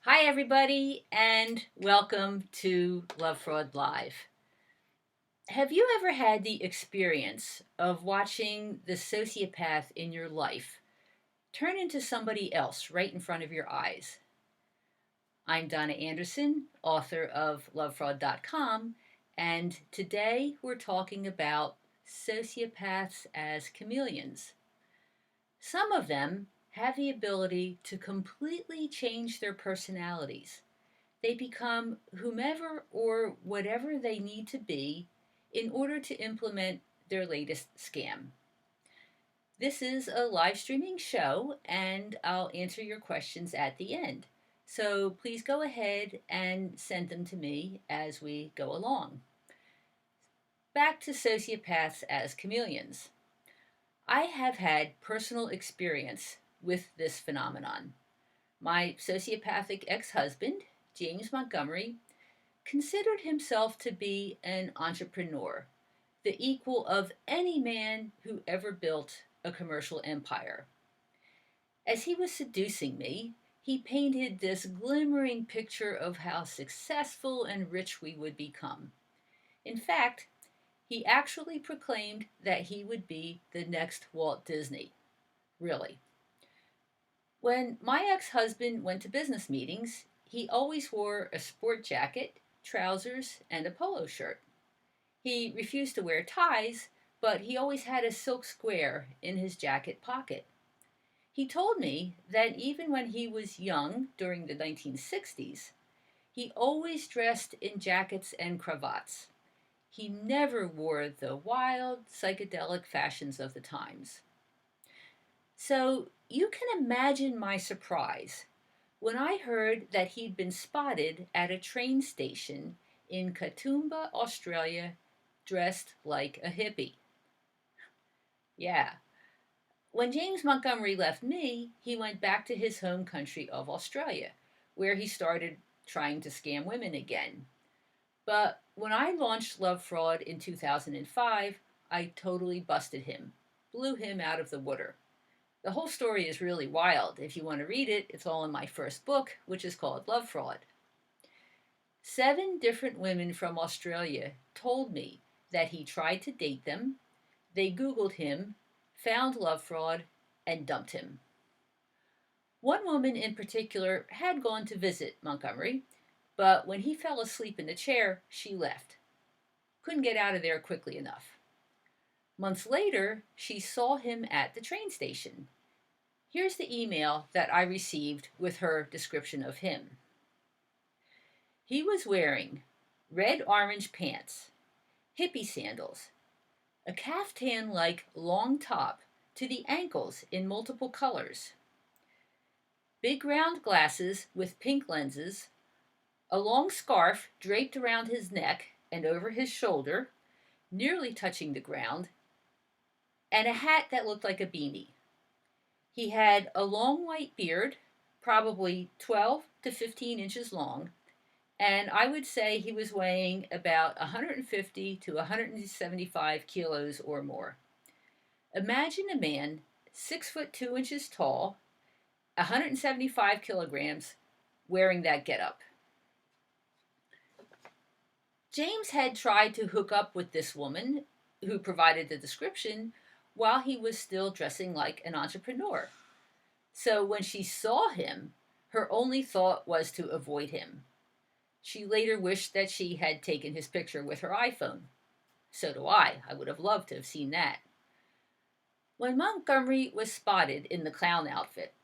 Hi, everybody, and welcome to Lovefraud Live. Have you ever had the experience of watching the sociopath in your life turn into somebody else right in front of your eyes? I'm Donna Andersen, author of Lovefraud.com, and today we're talking about sociopaths as chameleons. Some of them have the ability to completely change their personalities. They become whomever or whatever they need to be in order to implement their latest scam. This is a live streaming show, and I'll answer your questions at the end. So please go ahead and send them to me as we go along. Back to sociopaths as chameleons. I have had personal experience with this phenomenon. My sociopathic ex husband, James Montgomery, considered himself to be an entrepreneur, the equal of any man who ever built a commercial empire. As he was seducing me, he painted this glimmering picture of how successful and rich we would become. In fact, he actually proclaimed that he would be the next Walt Disney. Really. When my ex husband went to business meetings, he always wore a sport jacket, trousers, and a polo shirt. He refused to wear ties, but he always had a silk square in his jacket pocket. He told me that even when he was young during the 1960s, he always dressed in jackets and cravats. He never wore the wild, psychedelic fashions of the times. So you can imagine my surprise when I heard that he'd been spotted at a train station in Katoomba, Australia, dressed like a hippie. Yeah. When James Montgomery left me, he went back to his home country of Australia, where he started trying to scam women again. But when I launched Love Fraud in 2005, I totally busted him, blew him out of the water. The whole story is really wild. If you want to read it, it's all in my first book, which is called Love Fraud. 7 different women from Australia told me that he tried to date them, they Googled him, found Love Fraud, and dumped him. One woman in particular had gone to visit Montgomery, but when he fell asleep in the chair, she left. Couldn't get out of there quickly enough. Months later, she saw him at the train station. Here's the email that I received with her description of him. He was wearing red-orange pants, hippie sandals, a caftan-like long top to the ankles in multiple colors, big round glasses with pink lenses, a long scarf draped around his neck and over his shoulder, nearly touching the ground, and a hat that looked like a beanie. He had a long white beard, probably 12 to 15 inches long, and I would say he was weighing about 150 to 175 kilos or more. Imagine a man 6 foot 2 inches tall, 175 kilograms, wearing that getup. James had tried to hook up with this woman who provided the description while he was still dressing like an entrepreneur. So when she saw him, her only thought was to avoid him. She later wished that she had taken his picture with her iPhone. So do I. I would have loved to have seen that. When Montgomery was spotted in the clown outfit,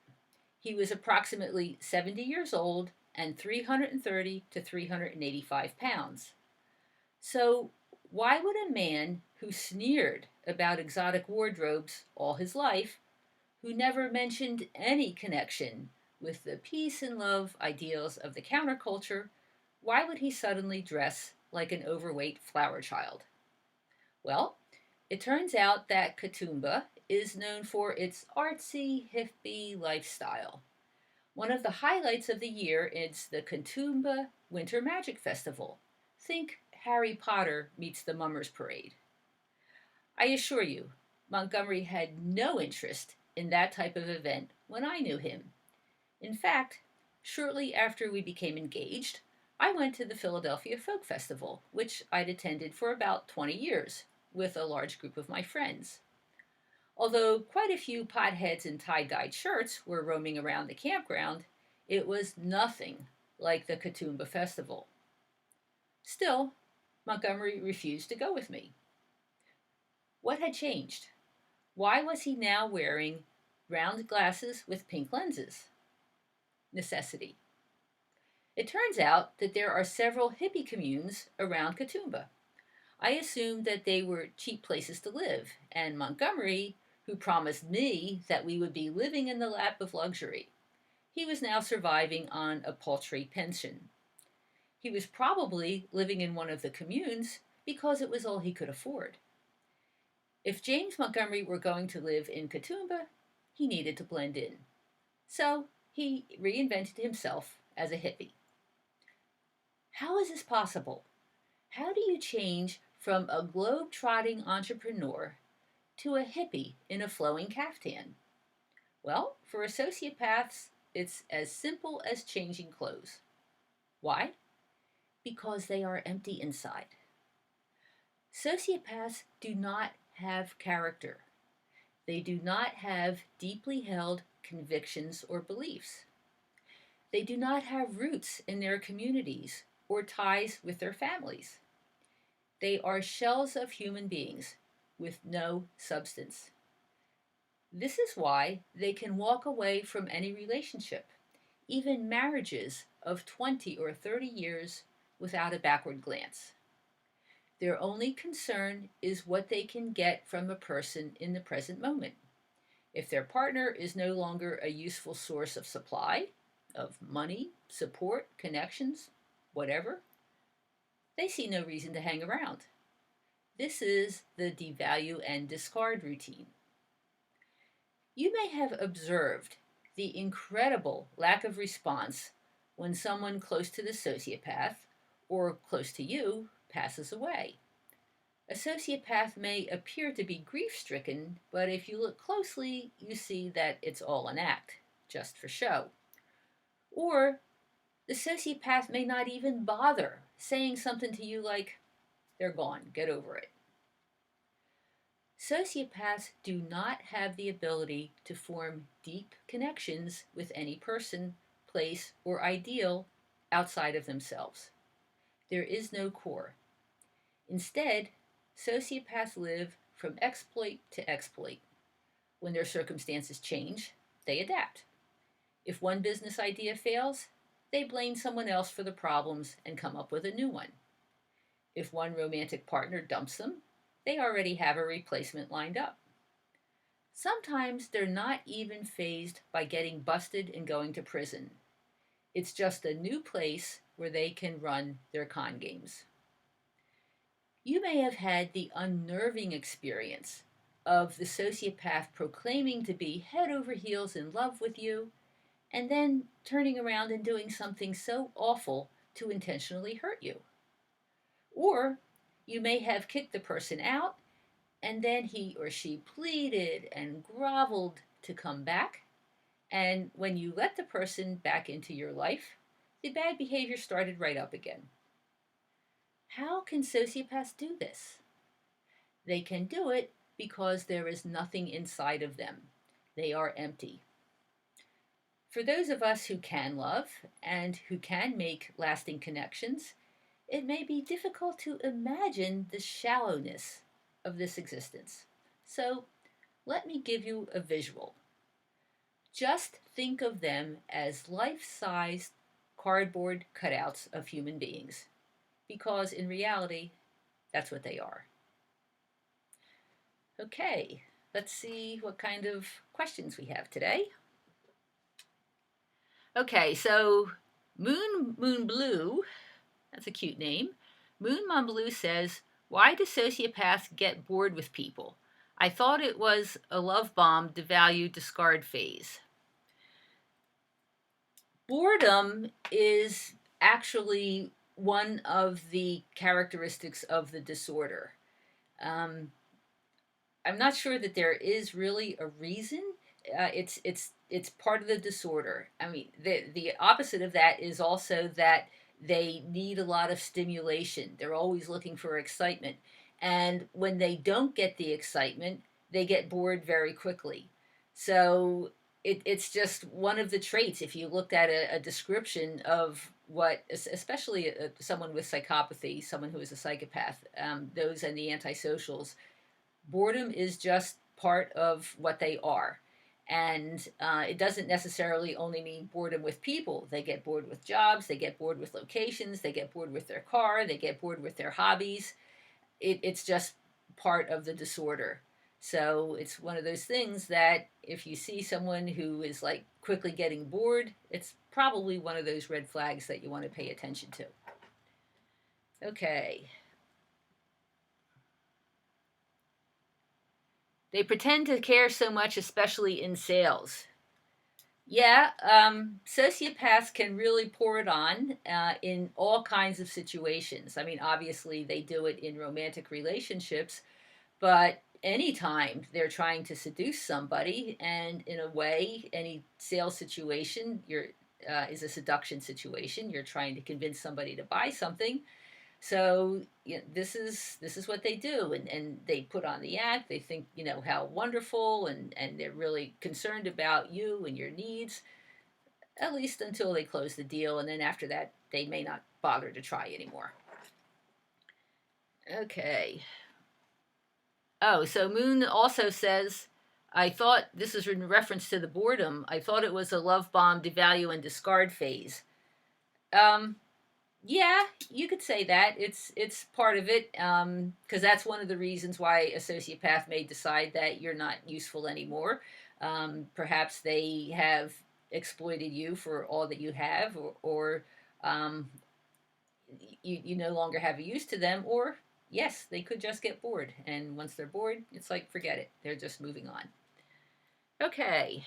he was approximately 70 years old and 330 to 385 pounds. So why would a man who sneered about exotic wardrobes all his life, who never mentioned any connection with the peace and love ideals of the counterculture, why would he suddenly dress like an overweight flower child? Well, it turns out that Katoomba is known for its artsy, hippie lifestyle. One of the highlights of the year is the Katoomba Winter Magic Festival. Think Harry Potter meets the Mummers Parade. I assure you, Montgomery had no interest in that type of event when I knew him. In fact, Shortly after we became engaged, I went to the Philadelphia Folk Festival, which I'd attended for about 20 years with a large group of my friends. Although quite a few potheads in tie-dyed shirts were roaming around the campground, it was nothing like the Katoomba Festival. Still, Montgomery refused to go with me. What had changed? Why was he now wearing round glasses with pink lenses? Necessity. It turns out that there are several hippie communes around Katoomba. I assumed that they were cheap places to live, and Montgomery, who promised me that we would be living in the lap of luxury, he was now surviving on a paltry pension. He was probably living in one of the communes because it was all he could afford. If James Montgomery were going to live in Katoomba, he needed to blend in. So he reinvented himself as a hippie. How is this possible? How do you change from a globe-trotting entrepreneur to a hippie in a flowing caftan? Well, for sociopaths, it's as simple as changing clothes. Why? Because they are empty inside. Sociopaths do not have character. They do not have deeply held convictions or beliefs. They do not have roots in their communities or ties with their families. They are shells of human beings with no substance. This is why they can walk away from any relationship, even marriages of 20 or 30 years, without a backward glance. Their only concern is what they can get from a person in the present moment. If their partner is no longer a useful source of supply, of money, support, connections, whatever, they see no reason to hang around. This is the devalue and discard routine. You may have observed the incredible lack of response when someone close to the sociopath or close to you passes away. A sociopath may appear to be grief-stricken, but if you look closely, you see that it's all an act, just for show. Or the sociopath may not even bother saying something to you like, "They're gone, get over it." Sociopaths do not have the ability to form deep connections with any person, place, or ideal outside of themselves. There is no core. Instead, sociopaths live from exploit to exploit. When their circumstances change, they adapt. If one business idea fails, they blame someone else for the problems and come up with a new one. If one romantic partner dumps them, they already have a replacement lined up. Sometimes they're not even fazed by getting busted and going to prison. It's just a new place where they can run their con games. You may have had the unnerving experience of the sociopath proclaiming to be head over heels in love with you, and then turning around and doing something so awful to intentionally hurt you. Or you may have kicked the person out, and then he or she pleaded and groveled to come back, and when you let the person back into your life, the bad behavior started right up again. How can sociopaths do this? They can do it because there is nothing inside of them. They are empty. For those of us who can love and who can make lasting connections, it may be difficult to imagine the shallowness of this existence. So let me give you a visual. Just think of them as life-sized cardboard cutouts of human beings, because in reality, that's what they are. Okay, let's see what kind of questions we have today. Okay, so Moon Blue, that's a cute name. Moon Blue says, "Why do sociopaths get bored with people? I thought it was a love bomb, devalue, discard phase." Boredom is actually one of the characteristics of the disorder. I'm not sure that there is really a reason It's part of the disorder. I mean, the opposite of that is also that they need a lot of stimulation. They're always looking for excitement, and when they don't get the excitement, they get bored very quickly. So it's just one of the traits. If you looked at a description of what, especially someone with psychopathy, someone who is a psychopath, those and the antisocials, boredom is just part of what they are. And it doesn't necessarily only mean boredom with people. They get bored with jobs, they get bored with locations, they get bored with their car, they get bored with their hobbies. It's just part of the disorder. So it's one of those things that if you see someone who is like quickly getting bored, it's probably one of those red flags that you want to pay attention to. Okay. They pretend to care so much, especially in sales. Yeah, sociopaths can really pour it on in all kinds of situations. I mean, obviously, they do it in romantic relationships, but anytime they're trying to seduce somebody, and in a way, any sales situation is a seduction situation. You're trying to convince somebody to buy something. So this is what they do, and they put on the act. They think how wonderful, and they're really concerned about you and your needs, at least until they close the deal, and then after that they may not bother to try anymore. Okay. Oh, so Moon also says, I thought this is in reference to the boredom. I thought it was a love bomb, devalue, and discard phase. Um, Yeah, you could say that. It's part of it, because that's one of the reasons why a sociopath may decide that you're not useful anymore. Perhaps they have exploited you for all that you have, or you no longer have a use to them, or yes, they could just get bored, and once they're bored, it's like forget it. They're just moving on. Okay,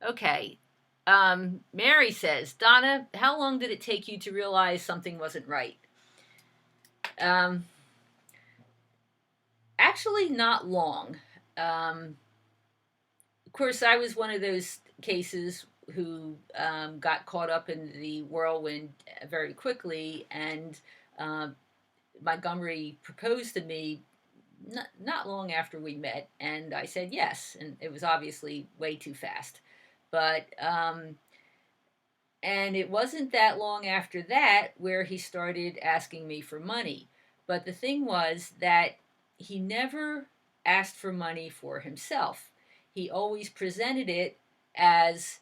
okay. Mary says, Donna, how long did it take you to realize something wasn't right? Um, Actually, not long. Of course, I was one of those cases who got caught up in the whirlwind very quickly, and uh, Montgomery proposed to me not long after we met, and I said yes, and it was obviously way too fast. But and it wasn't that long after that where he started asking me for money. But the thing was that he never asked for money for himself. He always presented it as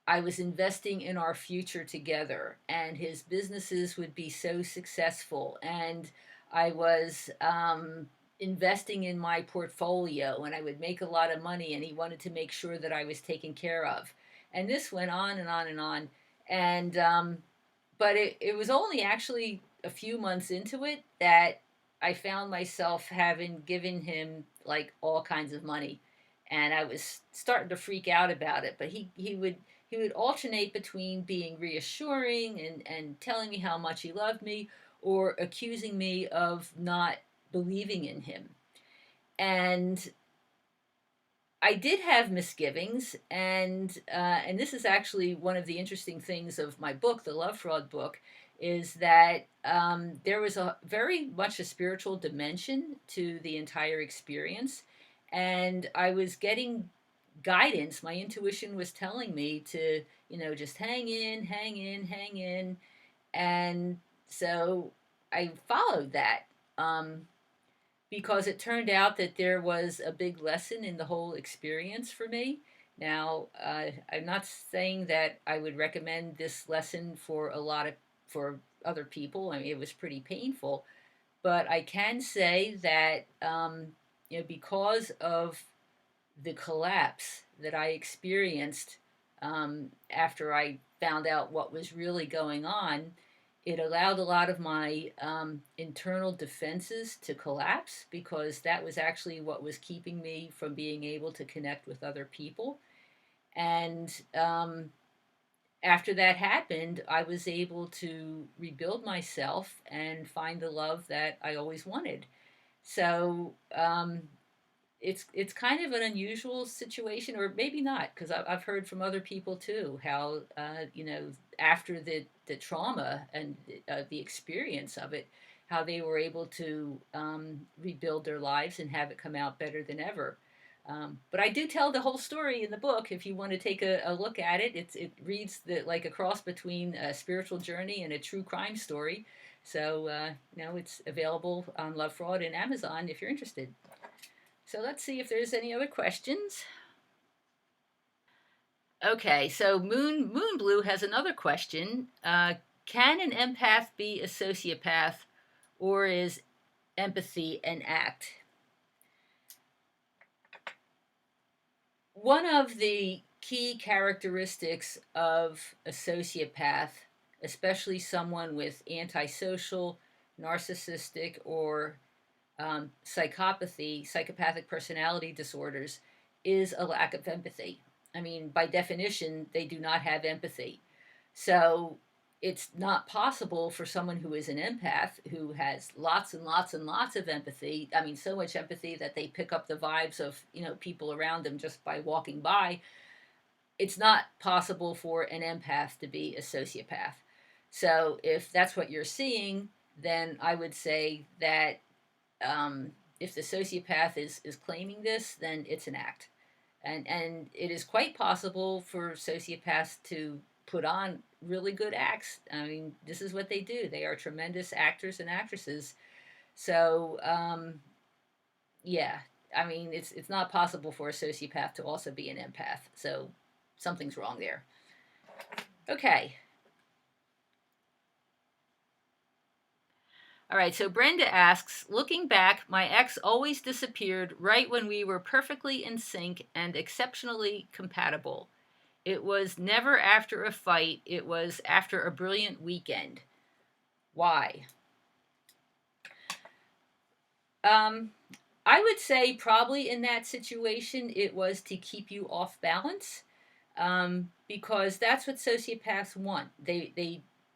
I was investing in our future together, and his businesses would be so successful, and I was investing in my portfolio, and I would make a lot of money, and he wanted to make sure that I was taken care of. And this went on and on and on. And but it was only actually a few months into it that I found myself having given him like all kinds of money, and I was starting to freak out about it. But he would alternate between being reassuring and telling me how much he loved me, or accusing me of not believing in him. And I did have misgivings, and this is actually one of the interesting things of my book, the Lovefraud book, is that there was a very much a spiritual dimension to the entire experience, and I was getting guidance. My intuition was telling me to, just hang in, hang in, hang in, and so I followed that. Because it turned out that there was a big lesson in the whole experience for me. Now, I'm not saying that I would recommend this lesson for other people. I mean, it was pretty painful, but I can say that because of the collapse that I experienced after I found out what was really going on, it allowed a lot of my internal defenses to collapse, because that was actually what was keeping me from being able to connect with other people. And after that happened, I was able to rebuild myself and find the love that I always wanted. So it's kind of an unusual situation, or maybe not, because I've heard from other people too how after the trauma and the experience of it, how they were able to rebuild their lives and have it come out better than ever. But I do tell the whole story in the book. If you want to take a look at it, it reads like a cross between a spiritual journey and a true crime story. So it's available on Love Fraud and Amazon if you're interested. So let's see if there's any other questions. Okay, so Moon Blue has another question. Can an empath be a sociopath, or is empathy an act? One of the key characteristics of a sociopath, especially someone with antisocial, narcissistic, or psychopathic personality disorders, is a lack of empathy. I mean, by definition, they do not have empathy. So it's not possible for someone who is an empath, who has lots and lots and lots of empathy. I mean, so much empathy that they pick up the vibes of, people around them just by walking by. It's not possible for an empath to be a sociopath. So if that's what you're seeing, then I would say that if the sociopath is claiming this, then it's an act. And it is quite possible for sociopaths to put on really good acts. I mean, this is what they do. They are tremendous actors and actresses. So, yeah, I mean, it's not possible for a sociopath to also be an empath. So something's wrong there. Okay. All right, so Brenda asks, looking back, my ex always disappeared right when we were perfectly in sync and exceptionally compatible. It was never after a fight, it was after a brilliant weekend. Why? I would say probably in that situation it was to keep you off balance, because that's what sociopaths want.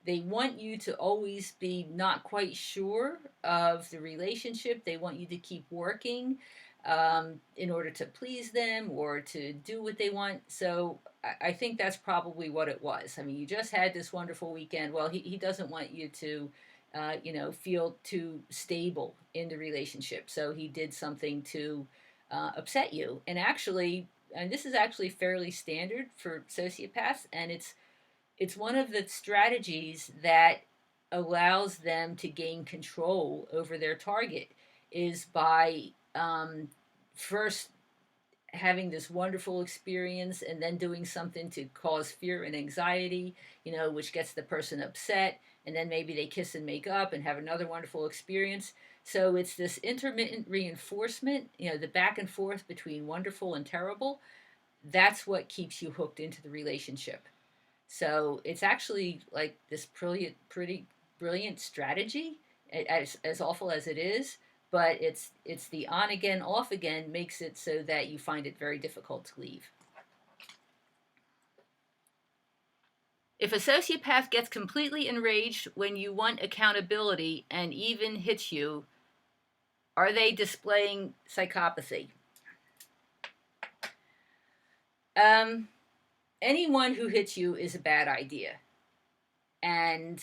They want you to always be not quite sure of the relationship. They want you to keep working in order to please them or to do what they want. So I think that's probably what it was. I mean, you just had this wonderful weekend. Well, he doesn't want you to, feel too stable in the relationship. So he did something to upset you. And this is actually fairly standard for sociopaths, and it's one of the strategies that allows them to gain control over their target, is by first having this wonderful experience and then doing something to cause fear and anxiety, which gets the person upset, and then maybe they kiss and make up and have another wonderful experience. So it's this intermittent reinforcement, the back and forth between wonderful and terrible. That's what keeps you hooked into the relationship. So it's actually like this pretty brilliant strategy, as awful as it is. But it's the on again, off again makes it so that you find it very difficult to leave. If a sociopath gets completely enraged when you want accountability and even hits you, are they displaying psychopathy? Anyone who hits you is a bad idea. And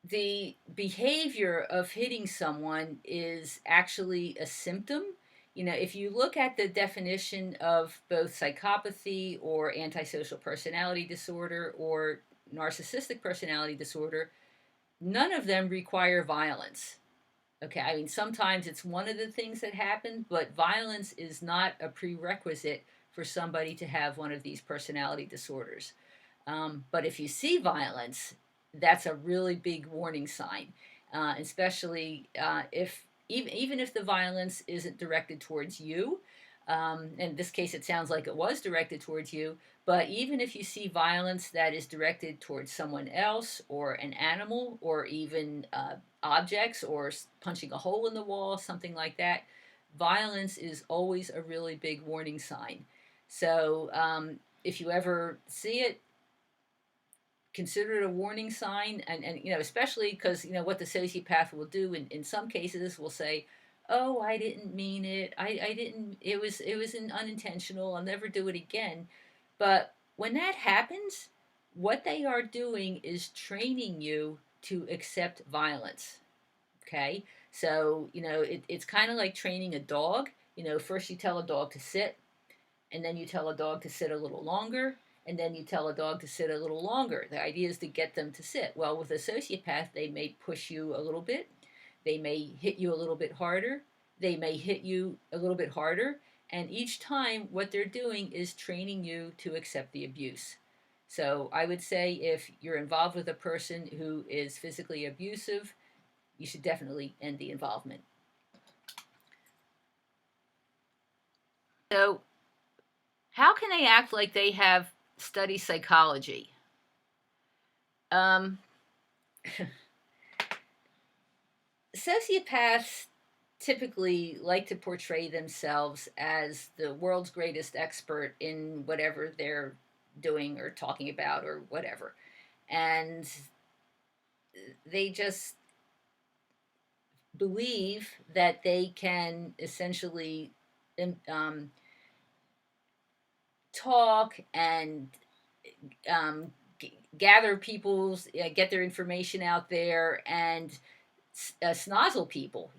the behavior of hitting someone is actually a symptom. If you look at the definition of both psychopathy or antisocial personality disorder or narcissistic personality disorder, none of them require violence. Okay, I mean, sometimes it's one of the things that happen, but violence is not a prerequisite for somebody to have one of these personality disorders. But if you see violence, that's a really big warning sign, especially if even if the violence isn't directed towards you. In this case, it sounds like it was directed towards you, but even if you see violence that is directed towards someone else or an animal or even objects or punching a hole in the wall, something like that, violence is always a really big warning sign. So if you ever see it, consider it a warning sign. And especially because what the sociopath will do in some cases will say, oh, I didn't mean it, I didn't, it was unintentional, I'll never do it again. But when that happens, what they are doing is training you to accept violence. Okay, so it's kind of like training a dog. First you tell a dog to sit, and then you tell a dog to sit a little longer, and then you tell a dog to sit a little longer. The idea is to get them to sit. Well, with a sociopath, they may push you a little bit, they may hit you a little bit harder, they may hit you a little bit harder, and each time what they're doing is training you to accept the abuse. So I would say if you're involved with a person who is physically abusive, you should definitely end the involvement. So, how can they act like they have studied psychology? Um, Sociopaths typically like to portray themselves as the world's greatest expert in whatever they're doing or talking about or whatever. And they just believe that they can essentially um, talk and um, gather people's, get their information out there, and snozzle people,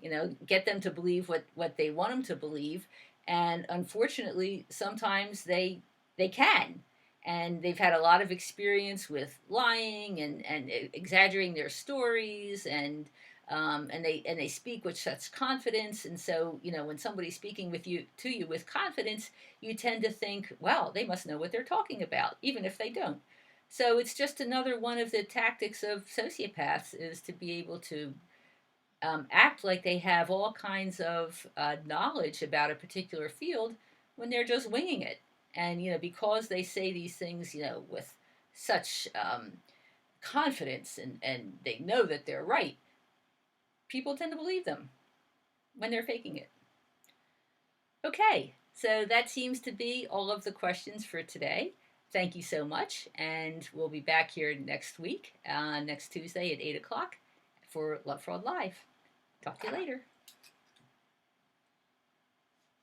get them to believe what they want them to believe. And unfortunately, sometimes they can. And they've had a lot of experience with lying and exaggerating their stories, and they speak with such confidence. And so, when somebody's speaking to you with confidence, you tend to think, well, they must know what they're talking about, even if they don't. So it's just another one of the tactics of sociopaths, is to be able to act like they have all kinds of knowledge about a particular field when they're just winging it. And because they say these things, with such confidence, and they know that they're right, people tend to believe them when they're faking it. Okay, so that seems to be all of the questions for today. Thank you so much, and we'll be back here next week, next Tuesday at 8 o'clock for Lovefraud Live. Talk to you later.